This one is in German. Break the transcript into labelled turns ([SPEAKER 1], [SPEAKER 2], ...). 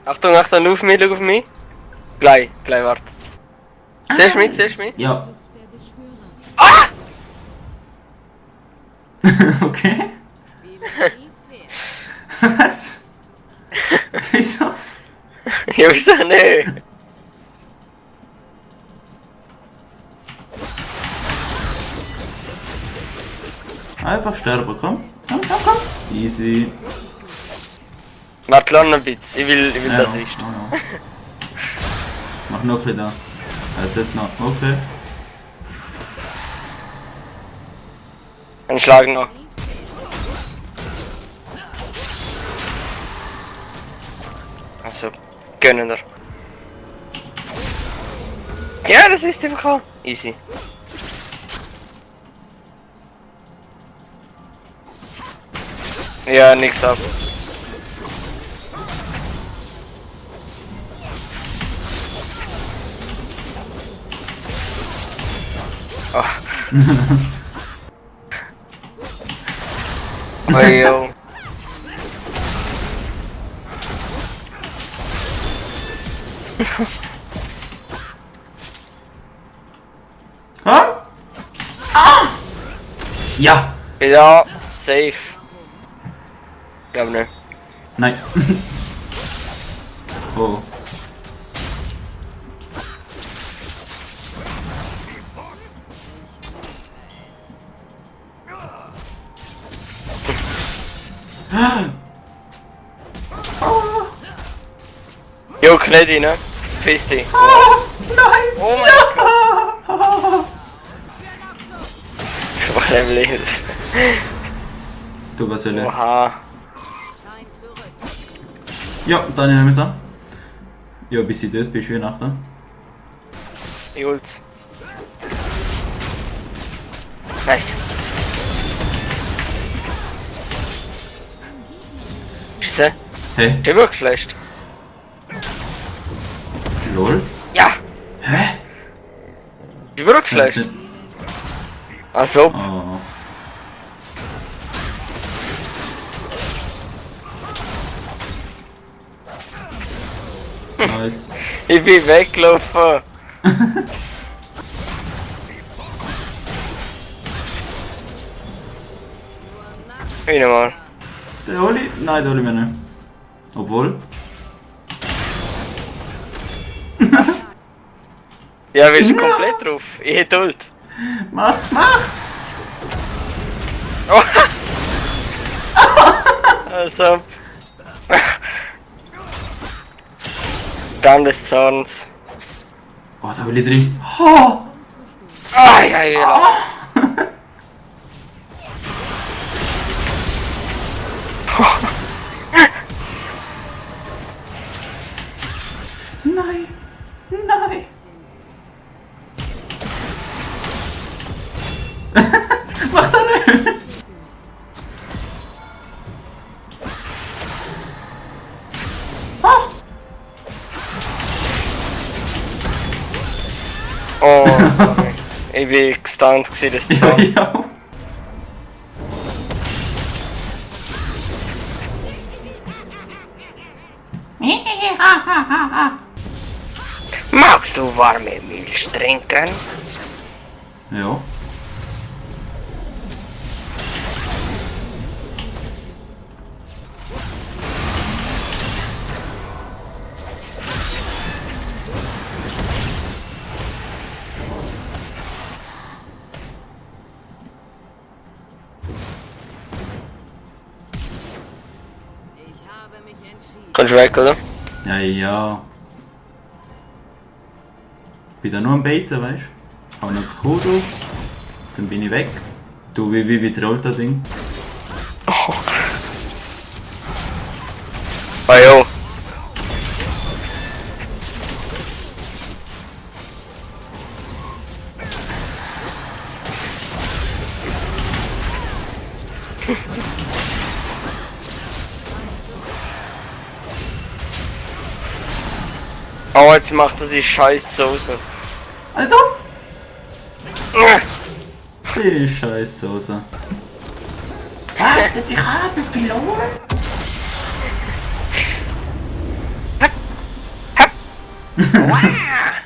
[SPEAKER 1] Achtung, Achtung, schau auf mich. Gleich, warte. Siehst du mich?
[SPEAKER 2] Ja.
[SPEAKER 1] Ah!
[SPEAKER 2] Okay. Was? Wieso?
[SPEAKER 1] Ja, wieso nicht?
[SPEAKER 2] Einfach sterben, komm. Komm. Easy.
[SPEAKER 1] Warte, noch ein bisschen, ich will das ist.
[SPEAKER 2] Ja. Mach noch ein bisschen da. Er sollte noch. Okay.
[SPEAKER 1] Ein Schlag noch. Also, gönnen wir. Ja, das ist einfach easy. Ja, nix ab. Oh. Oh, yo.
[SPEAKER 2] Ah! Ah! Ja!
[SPEAKER 1] Ja, safe. Glaub nicht.
[SPEAKER 2] Nein. Oh.
[SPEAKER 1] Jo, Knedi, ne? Piss dich.
[SPEAKER 2] Oh, nein!
[SPEAKER 1] Oh mein Gott! Vor dem Leben.
[SPEAKER 2] Du, was soll ich?
[SPEAKER 1] Oha.
[SPEAKER 2] Ja, dann nehmen wir es an. Ja, bis du dort bist, Weihnachten.
[SPEAKER 1] Jules. Nice. Ist sie?
[SPEAKER 2] Hey,
[SPEAKER 1] Ist übergeflasht?
[SPEAKER 2] lol.
[SPEAKER 1] Ja!
[SPEAKER 2] Hä?
[SPEAKER 1] Ist übergeflasht?
[SPEAKER 2] Nicht-
[SPEAKER 1] Also,
[SPEAKER 2] Oh. Nice.
[SPEAKER 1] ich bin weggelaufen. Wieder mal.
[SPEAKER 2] Der Oli? Nein, der Oli mehr nicht. Obwohl.
[SPEAKER 1] Ja, willst du komplett drauf? Ich hätte Ult.
[SPEAKER 2] Mach!
[SPEAKER 1] Oh. Also. Dann des Zorns.
[SPEAKER 2] Oh, da will ich drin. Oh!
[SPEAKER 1] Ah, ja.
[SPEAKER 2] Nein! Mach da nicht!
[SPEAKER 1] Oh, sorry. Ich bin gestunt des Zorns.
[SPEAKER 2] Ja.
[SPEAKER 1] Magst du warme Milch trinken?
[SPEAKER 2] Ja.
[SPEAKER 1] Kommst du weg, oder?
[SPEAKER 2] Ja. Bin da nur am Baiten, weißt du? Hab noch Kuh drauf. Dann bin ich weg. Du, wie trollt das Ding?
[SPEAKER 1] Ah, jo. Oh, jetzt macht er die scheiß Soße.
[SPEAKER 2] Also? Die Scheißsoße.
[SPEAKER 3] Warte, ich habe verloren.
[SPEAKER 1] Wow.